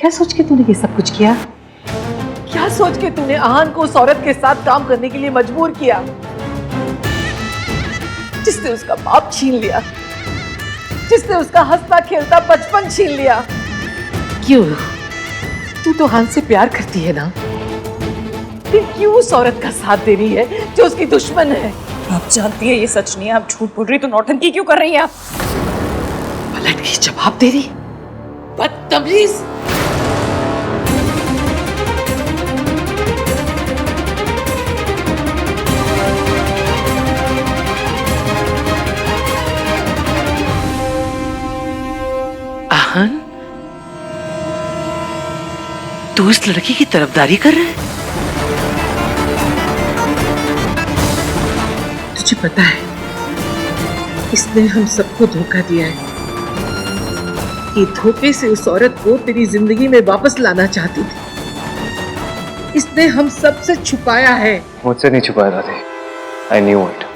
क्या सोच के तूने ये सब कुछ किया? क्या सोच के तूने आहान को उस औरत के साथ काम करने के लिए मजबूर किया जिसने उसका बाप छीन लिया, जिसने उसका हंसता खेलता बचपन छीन लिया? क्यों? तू तो आहान से प्यार करती है ना, फिर क्यों उस औरत का साथ दे रही है जो उसकी दुश्मन है? आप जानती है ये सच नहीं है, आप झूठ बोल रही, तो नौटंकी क्यों कर रही हैं आप? पलट के जवाब दे रही, बदतमीज। आहान, तू इस लड़की की तरफदारी कर रहा है? तुझे पता है इसने हम सबको धोखा दिया है। ये धोखे से उस औरत को तेरी जिंदगी में वापस लाना चाहती थी। इसने हम सब से छुपाया है। मुझसे नहीं छुपाया दादी, आई न्यू इट।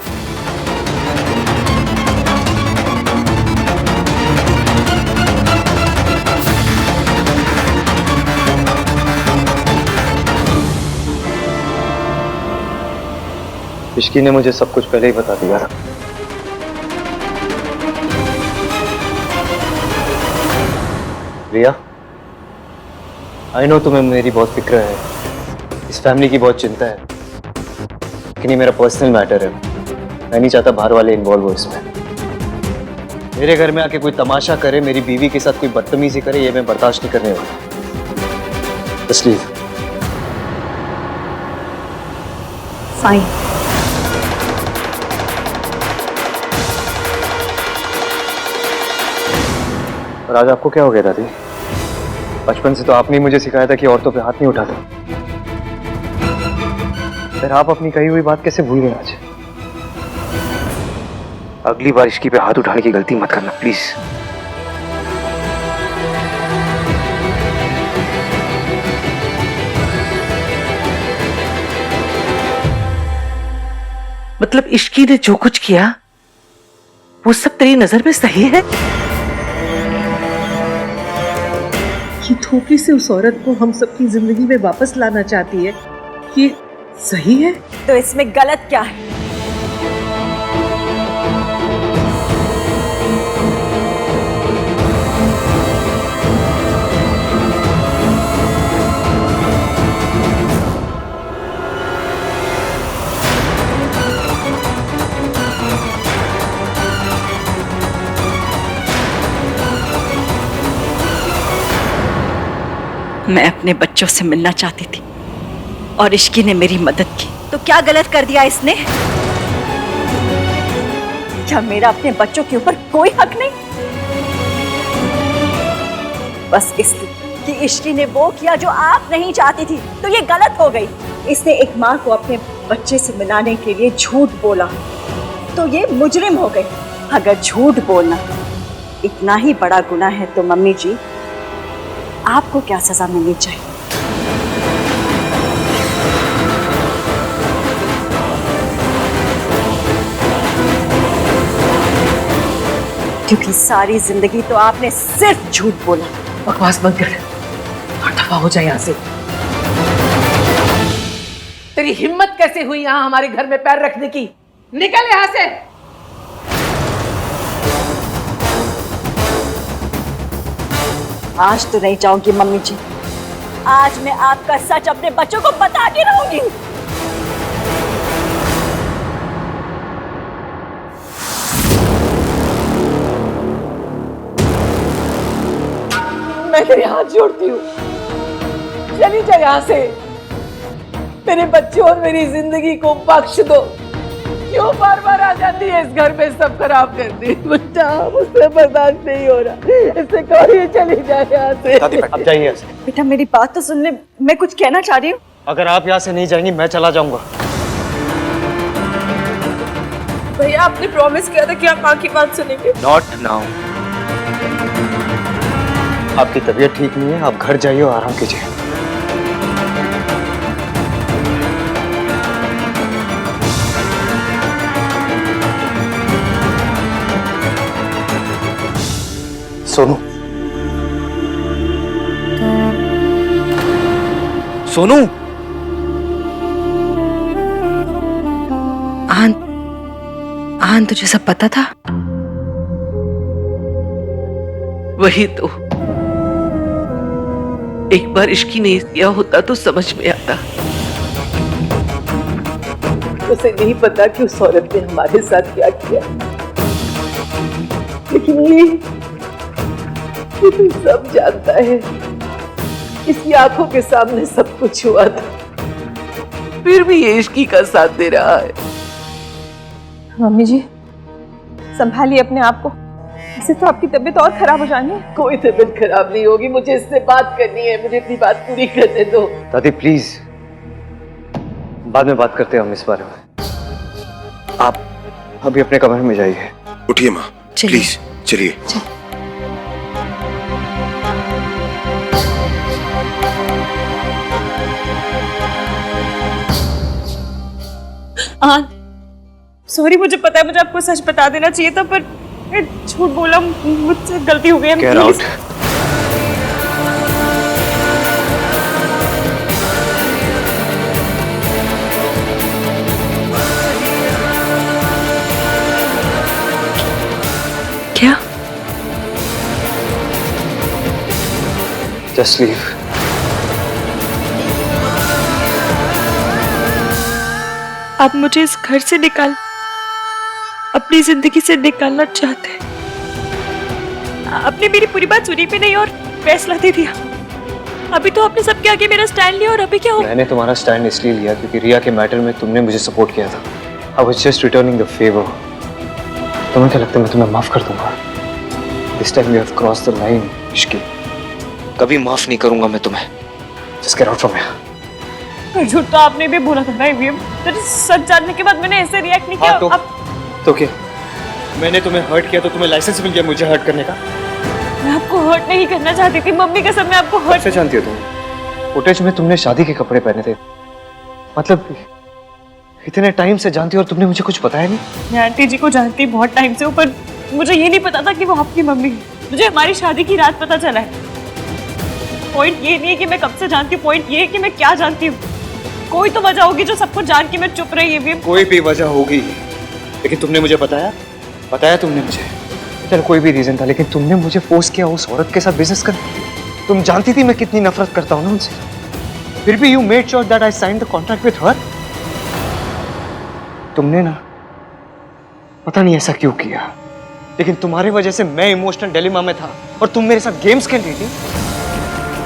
इश्की ने मुझे सब कुछ पहले ही बता दिया था। रिया, आई नो तुम्हें मेरी बहुत फिक्र है, इस फैमिली की बहुत चिंता है, लेकिन ये मेरा पर्सनल मैटर है। मैं नहीं चाहता बाहर वाले इन्वॉल्व हो इसमें। मेरे घर में आके कोई तमाशा करे, मेरी बीवी के साथ कोई बदतमीजी करे, ये मैं बर्दाश्त नहीं करने वाला। बस लीव। फाइन। और आज आपको क्या हो गया दादी? बचपन से तो आपने मुझे सिखाया था कि औरतों पे हाथ नहीं उठाता, फिर आप अपनी कही हुई बात कैसे भूल गए आज? अगली बार इश्की पे हाथ उठाने की गलती मत करना प्लीज। मतलब इश्की ने जो कुछ किया वो सब तेरी नजर में सही है? ये धोखे से उस औरत को हम सबकी जिंदगी में वापस लाना चाहती है, ये सही है? तो इसमें गलत क्या है? मैं अपने बच्चों से मिलना चाहती थी और इश्की ने मेरी मदद की, तो क्या गलत कर दिया इसने? क्या मेरा अपने बच्चों के ऊपर कोई हक नहीं? बस इसलिए कि इश्की ने वो किया जो आप नहीं चाहती थी, तो ये गलत हो गई। इसने एक माँ को अपने बच्चे से मिलाने के लिए झूठ बोला, तो ये मुजरिम हो गई। अगर झूठ बोलना इतना ही बड़ा गुनाह है तो मम्मी जी आपको क्या सजा मिलनी चाहिए? क्योंकि सारी जिंदगी तो आपने सिर्फ झूठ बोला। बकवास बंद कर और दफा हो जाए यहाँ से। तेरी हिम्मत कैसे हुई यहाँ हमारे घर में पैर रखने की? निकल यहाँ से। आज तो नहीं जाऊंगी मम्मी जी, आज मैं आपका सच अपने बच्चों को बता के रहूंगी। मैं तेरे हाथ जोड़ती हूँ, चली जा यहाँ से। मेरे बच्चों और मेरी जिंदगी को बख्श दो। क्यों बार बार आ जाती है इस घर में सब खराब करती? बच्चा मुझसे बर्दाश्त नहीं हो रहा, इससे कहो ये चली जाए यहाँ से। दादी आप जाइए यहाँ से। बेटा मेरी बात तो सुन ले, मैं कुछ कहना चाह रही हूँ। अगर आप यहाँ से नहीं जाएंगी मैं चला जाऊंगा। भैया आपने प्रॉमिस किया था कि आप माँ की बात सुनेंगे। Not now. आपकी तबीयत ठीक नहीं है, आप घर जाइए और आराम कीजिए। सोनू सोनू, आन तुझे सब पता था? वही तो, एक बार इश्की नहीं किया होता तो समझ में आता। उसे नहीं पता कि उस औरत ने हमारे साथ क्या किया, लेकिन ये तो सब जानता है। इसकी आंखों के सामने सब कुछ हुआ था, फिर भी ये इश्की का साथ दे रहा है। मम्मी जी, संभालिए अपने आप को, इससे तो आपकी तबीयत और खराब हो जानी है। कोई तबीयत खराब नहीं होगी, मुझे इससे बात करनी है, मुझे अपनी बात पूरी करने दो। दादी प्लीज, बाद में बात करते हैं हम इस बारे में। आप अभी अपने कमरे में जाइए। उठिए माँ, प्लीज चलिए। सॉरी, मुझे पता है मुझे आपको सच बता देना चाहिए था, पर मैं झूठ बोला, मुझसे गलती हो गई है। Get out. क्या? Just leave. आप मुझे इस घर से अपनी जिंदगी से निकालना चाहते हैं। आपने मेरी पूरी बात सुनी भी नहीं और फैसला दे दिया। अभी तो आपने सबके आगे मेरा स्टैंड लिया और अभी क्या हो? मैंने तुम्हारा स्टैंड इसलिए लिया क्योंकि रिया के मैटर में तुमने मुझे सपोर्ट किया था। I was just returning the favor. तुम्हें क्या लगता है मैं तुम्हें माफ कर दूंगा? This time you have crossed the line, Ishki. कभी माफ नहीं करूंगा मैं तुम्हें। Just get out from here. झूठ तो आपने भी बोला था ना, तो सच जानने के बाद मैंने ऐसे रिएक्ट नहीं किया। हाँ, तो क्या? मैंने तुम्हें हर्ट किया तो तुम्हें लाइसेंस मिल गया मुझे हर्ट करने का? मैं आपको हर्ट नहीं करना चाहती थी, मम्मी कसम, मैं आपको हर्ट। कैसे जानती हो तुम? फुटेज में तुमने शादी के कपड़े पहने थे, मतलब इतने टाइम से जानती हो और तुमने मुझे कुछ बताया नहीं? मैं आंटी जी को जानती बहुत टाइम से, ऊपर मुझे ये नहीं पता था कि वो आपकी मम्मी है। मुझे हमारी शादी की रात पता चला है। पॉइंट ये नहीं है कि मैं कब से जानती हूँ, पॉइंट ये है कि मैं क्या जानती हूँ। कोई तो वजह होगी जो सबको जान के मैं चुप रही है। कोई भी वजह होगी, लेकिन तुमने मुझे बताया तुमने मुझे। चल कोई भी रीजन था, लेकिन तुमने मुझे फोर्स किया उस औरत के साथ बिजनेस करने। तुम जानती थी मैं कितनी नफरत करता हूँ ना उनसे, फिर भी you made sure that I signed the contract with her. तुमने ना पता नहीं ऐसा क्यों किया, लेकिन तुम्हारी वजह से मैं इमोशनल डिलेमा में था और तुम मेरे साथ गेम्स खेल रही थी।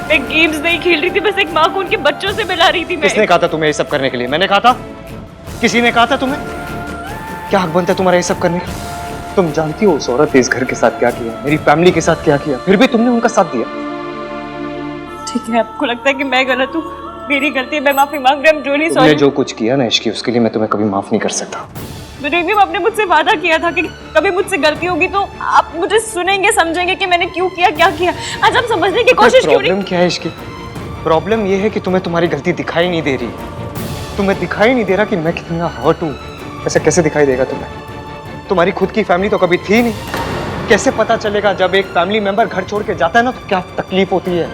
मैं गेम्स नहीं खेल रही थी, बस एक माँ को उनके बच्चों से मिला रही थी। किसने कहा था तुम्हें ये सब करने के लिए? मैंने कहा था? किसी ने कहा था तुम्हें? क्या हक बनता है तुम्हारा ये सब करने का? तुम जानती हो उस औरत ने इस घर के साथ क्या किया, मेरी फैमिली के साथ क्या किया, फिर भी तुमने उनका साथ दिया। ठीक है, आपको लगता है कि मैं गलत हूँ, मेरी गलती है, मैं माफी मांग रही हूँ। रियली तुमने सॉरी। जो कुछ किया ना इश्की, उसके लिए मैं तुम्हें कभी माफ नहीं कर सकता। आपने मुझसे वादा किया था कि कभी मुझसे गलती होगी तो आप मुझे सुनेंगे, समझेंगे कि मैंने क्यों किया, क्या किया। आज आप समझने की कोशिश क्यों नहीं? प्रॉब्लम क्या है इसकी? प्रॉब्लम ये है कि तुम्हें तुम्हारी गलती दिखाई नहीं दे रही। तुम्हें दिखाई नहीं दे रहा कि मैं कितना हर्ट हूँ। ऐसा कैसे दिखाई देगा तुम्हें? तुम्हारी खुद की फैमिली तो कभी थी नहीं। कैसे पता चलेगा जब एक फैमिली मेंबर घर छोड़ के जाता है ना, तो क्या तकलीफ होती है,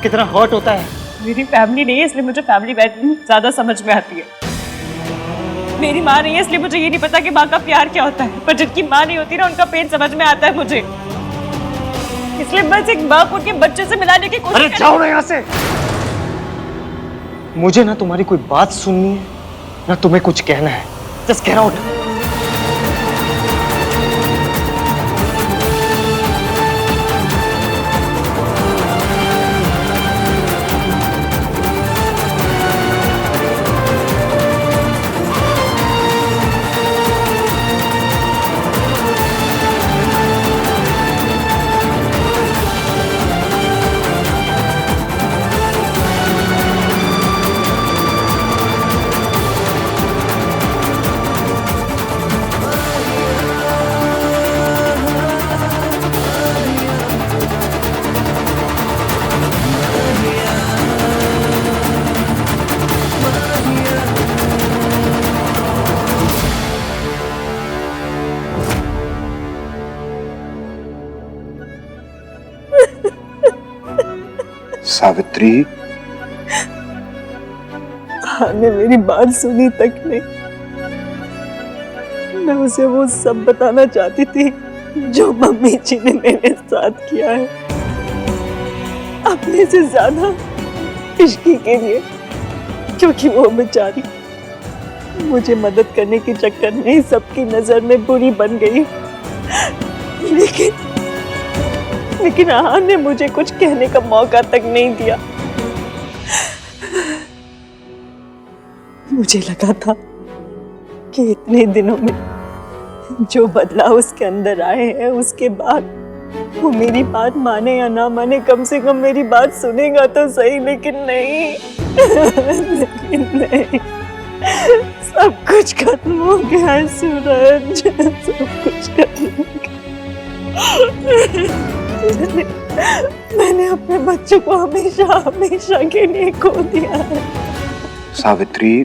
कितना हर्ट होता है। मेरी फैमिली नहीं है इसलिए मुझे फैमिली वैल्यू ज्यादा समझ में आती है। मेरी माँ नहीं है इसलिए मुझे ये नहीं पता कि माँ का प्यार क्या होता है, पर जिनकी माँ नहीं होती ना उनका पेन समझ में आता है मुझे। इसलिए बस एक माँ को उनके बच्चे से मिलाने की कोशिश। अरे जाओ ना यहाँ से। मुझे ना तुम्हारी कोई बात सुननी है ना तुम्हें कुछ कहना है। Just get out. Savitri, Aahan ने मेरी बात सुनी तक नहीं। मैं उसे वो सब बताना चाहती थी जो मम्मी जी ने मेरे साथ किया है, अपने से ज्यादा इश्की के लिए, क्योंकि वो बेचारी मुझे मदद करने के चक्कर में सबकी नजर में बुरी बन गई। लेकिन आहान ने मुझे कुछ कहने का मौका तक नहीं दिया। मुझे लगा था कि इतने दिनों में जो बदलाव उसके अंदर आए हैं, उसके बाद वो मेरी बात माने या ना माने, कम से कम मेरी बात सुनेगा तो सही। लेकिन नहीं, लेकिन नहीं, सब कुछ खत्म हो गया है सूरज, सब कुछ खत्म हो गया। मैंने अपने बच्चों को हमेशा हमेशा के लिए खो दिया है। सावित्री,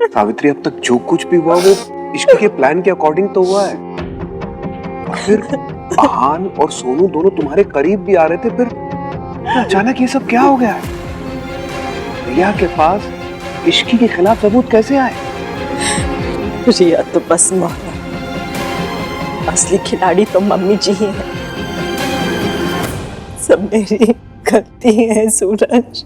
सावित्री, अब तक जो कुछ भी हुआ वो इश्क के प्लान के अकॉर्डिंग तो हुआ है। और फिर आहान और सोनू दोनों तुम्हारे करीब भी आ रहे थे, फिर अचानक ये सब क्या हो गया? रिया के पास इश्की के खिलाफ सबूत कैसे आए? रिया तो बस मौला, असली खिलाड़ी तो मम्मी जी ही है। सब मेरी गलती है सूरज।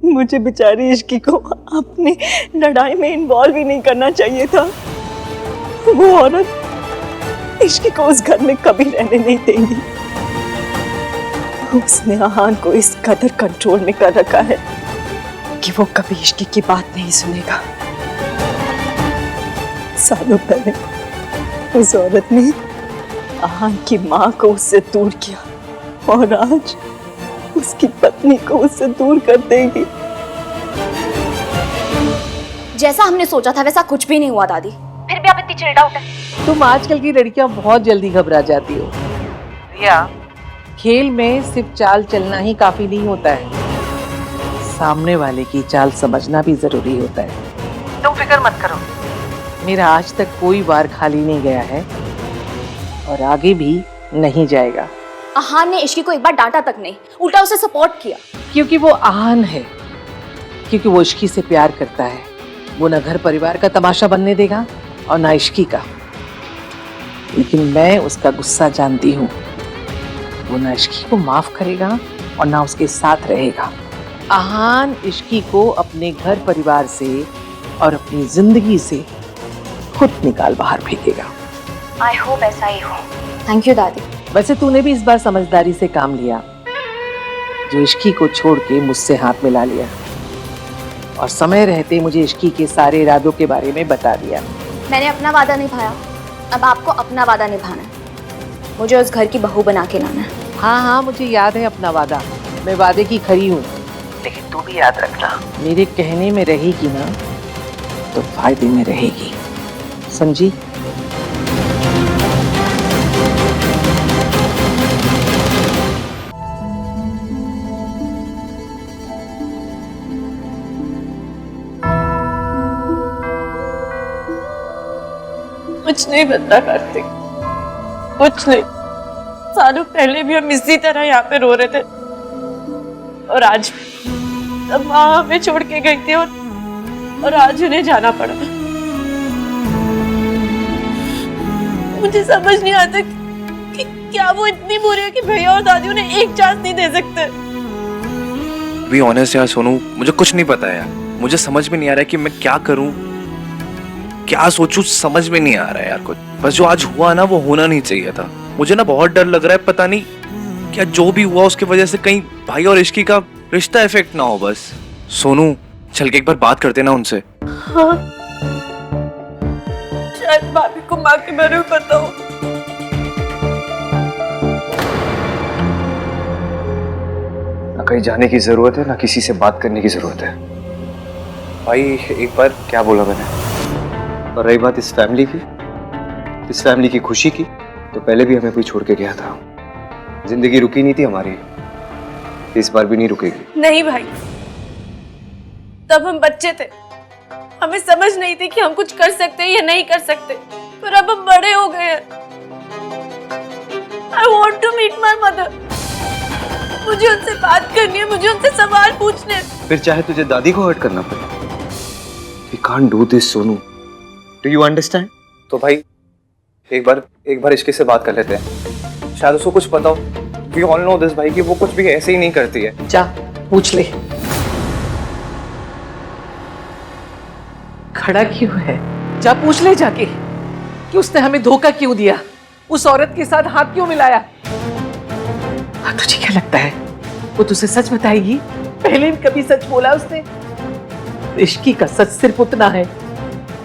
मुझे बेचारी इश्की को अपनी लड़ाई में इन्वॉल्व ही नहीं करना चाहिए था। वो औरत इश्की को उस घर में कभी रहने नहीं देगी। उसने आहान को इस कदर कंट्रोल में कर रखा है कि वो कभी इश्की की बात नहीं सुनेगा। सालों पहले उस औरत ने आहान की माँ को उससे दूर किया और आज उसकी पत्नी को उससे दूर कर देगी। जैसा हमने सोचा था वैसा कुछ भी नहीं हुआ दादी, फिर भी आप इतनी चिल्ड आउट है। तुम आजकल की लड़कियां बहुत जल्दी घबरा जाती हो। रिया, खेल में सिर्फ चाल चलना ही काफी नहीं होता है, सामने वाले की चाल समझना भी जरूरी होता है। तुम फिक्र मत करो, मेरा आज तक कोई बार खाली नहीं गया है और आगे भी नहीं जाएगा। आहान ने इश्की को एक बार डांटा तक नहीं, उल्टा उसे सपोर्ट किया। क्योंकि वो आहान है, क्योंकि वो इश्की से प्यार करता है। वो न घर परिवार का तमाशा बनने देगा और ना इश्की का। लेकिन मैं उसका गुस्सा जानती हूँ। वो ना इश्की को माफ करेगा और ना उसके साथ रहेगा। आहान इश्की को अपने घर परिवार से और अपनी जिंदगी से खुद निकाल बाहर फेंकेगा। आई होप ऐसा ही हो। थैंक यू दादी। वैसे तूने भी इस बार समझदारी से काम लिया, जो इश्की को छोड़ के मुझसे हाथ मिला लिया और समय रहते मुझे इश्की के सारे इरादों के बारे में बता दिया। मैंने अपना वादा निभाया, अब आपको अपना वादा निभाना है। मुझे उस घर की बहू बना के लाना है। हाँ हाँ, मुझे याद है अपना वादा, मैं वादे की खरी हूँ। लेकिन तू भी याद रखना, मेरे कहने में रहेगी ना तो फायदे में रहेगी, समझी? कुछ नहीं बनता कार्तिक, कुछ नहीं। सालों पहले भी हम इसी तरह यहाँ पे रो रहे थे और आज तब माँ हमें छोड़ के गई थी और आज उन्हें जाना पड़ा। मुझे समझ नहीं आता कि क्या वो इतनी बुरी है कि भैया और दादी उन्हें एक चांस नहीं दे सकते। बी ऑनेस्ट यार सोनू, मुझे कुछ नहीं पता यार। मुझे समझ में नहीं आ रहा है कि मैं क्या करूं, क्या सोचूं, समझ में नहीं आ रहा है यार कुछ। बस जो आज हुआ ना वो होना नहीं चाहिए था। मुझे ना बहुत डर लग रहा है, पता नहीं क्या जो भी हुआ उसकी वजह से कहीं भाई और इश्की का रिश्ता इफेक्ट ना हो। बस सोनू, चल के एक बार बात करते ना उनसे। हाँ, शायद भाभी को माँ के बारे में पता हो। ना कहीं जाने की जरूरत है, ना किसी से बात करने की जरूरत है। भाई एक बार क्या बोला मैंने? और रही बात इस फैमिली की खुशी की, तो पहले भी हमें कोई छोड़ के गया था। जिंदगी रुकी नहीं थी हमारी, इस बार भी नहीं रुकेगी। नहीं भाई, तब हम बच्चे थे, हमें समझ नहीं थी कि हम कुछ कर सकते हैं या नहीं कर सकते, पर अब हम बड़े हो गए हैं। I want to meet my mother. मुझे उनसे बात करनी है, मुझे उनसे सवाल पूछने हैं। फिर चाहे तुझे दादी को हर्ट करना पड़े। We can't do this, Sonu. Do you understand? तो भाई एक बार इश्की से बात कर लेते हैं, शायद उसको कुछ पता हो। We all know this भाई कि वो कुछ भी ऐसे ही नहीं करती है। जा पूछ ले। खड़ा क्यों है? जा पूछ ले जाके कि उसने हमें धोखा क्यों दिया, उस औरत के साथ हाथ क्यों मिलाया। हाँ, तुझे क्या लगता है वो तुझसे सच बताएगी? पहले भी कभी सच बोला उसने? इश्की का सच सिर्फ उतना है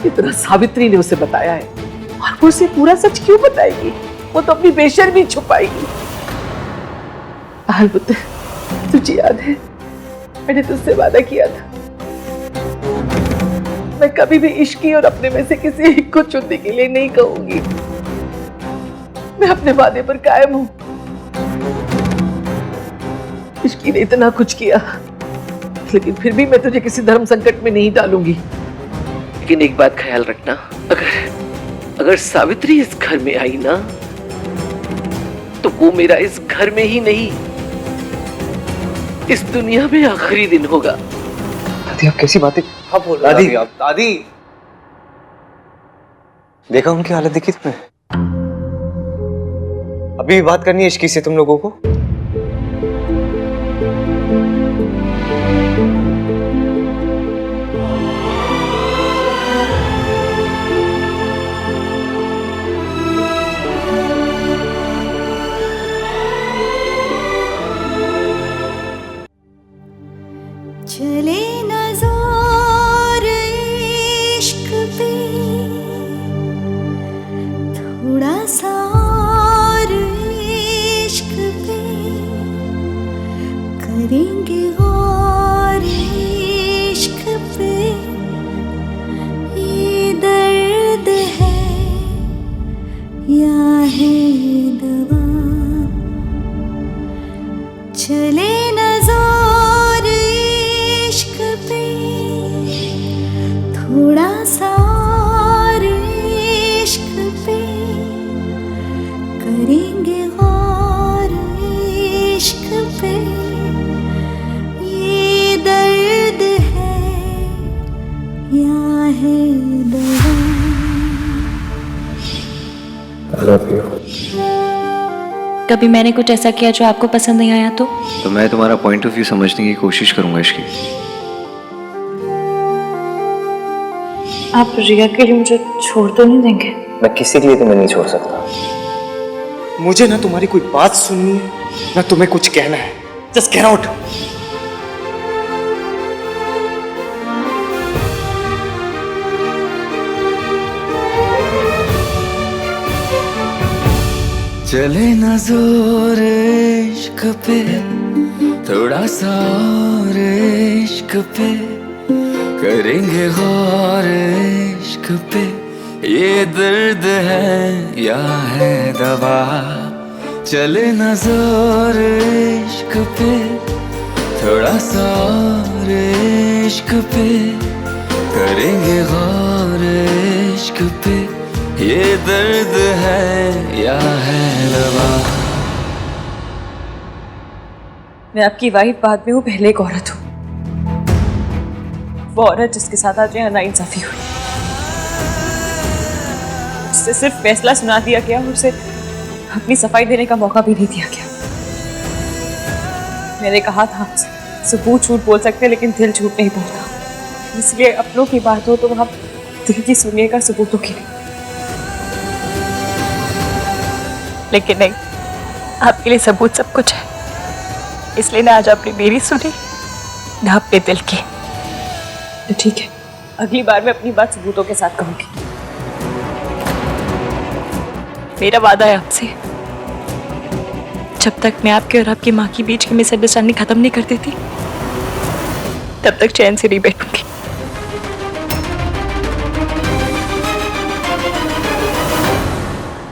जितना सावित्री ने उसे बताया है, और वो उसे पूरा सच क्यों बताएगी? वो तो अपनी बेशर्मी छुपाएगी। अलबत्ता तुझे याद है मैंने तुझसे वादा किया था मैं कभी भी इश्की और अपने में से किसी एक को चुनने के लिए नहीं कहूंगी। मैं अपने वादे पर कायम हूं। इश्की ने इतना कुछ किया, लेकिन फिर भी मैं तुझे किसी धर्म संकट में नहीं डालूंगी। लेकिन एक बात ख्याल रखना, अगर सावित्री इस घर में आई ना, तो वो मेरा इस घर में ही नहीं, इस दुनिया में आखिरी दिन होगा। दादी आप कैसी बातें हाँ बोल रहे दादी दादी आप। दादी देखा उनकी हालत देखी तुमने? अभी भी बात करनी है इश्की से तुम लोगों को? चले नज़ार इश्क पे, थोड़ा सा और इश्क पे, करेंगे गौर इश्क पे। ये दर्द है या है दवा, चले नज़ार इश्क पे, थोड़ा सा और इश्क पे, करेंगे गौर इश्क पे। ये दर्द है या है दवा। कभी मैंने कुछ ऐसा किया जो आपको पसंद नहीं आया तो मैं तुम्हारा पॉइंट ऑफ व्यू समझने की कोशिश करूंगा इश्की। आप रिया के लिए मुझे छोड़ तो नहीं देंगे? मैं किसी के लिए तुम्हें नहीं छोड़ सकता। मुझे ना तुम्हारी कोई बात सुननी है ना तुम्हें कुछ कहना है। Just get out. चले ना जोर इश्क पे, थोड़ा सा और इश्क पे, करेंगे गौर इश्क पे। ये दर्द है या है दवा, चले ना जोर इश्क पे, थोड़ा सा और इश्क पे, करेंगे गौर इश्क पे। ये दर्द है या है दवा। मैं आपकी वाइफ बाद में हूँ, पहले एक औरत हूँ। वो औरत जिसके साथ आज यहाँ नाइंसाफी हुई, उससे सिर्फ फैसला सुना दिया गया, उसे अपनी सफाई देने का मौका भी नहीं दिया गया। मैंने कहा था आपसे, सबूत झूठ बोल सकते लेकिन दिल झूठ नहीं बोलता, इसलिए अपनों की बात हो तो वहाँ दिल की सुनिएगा, सबूतों की नहीं। लेकिन नहीं, आपके लिए सबूत सब कुछ है, इसलिए ना आज आपने मेरी सुनी ना अपने दिल की। तो ठीक है, अगली बार मैं अपनी बात सबूतों के साथ कहूंगी। मेरा वादा है आपसे, जब तक मैं आपके और आपकी माँ के बीच की मिसअंडरस्टैंडिंग खत्म नहीं कर देती, तब तक चैन से नहीं बैठूंगी।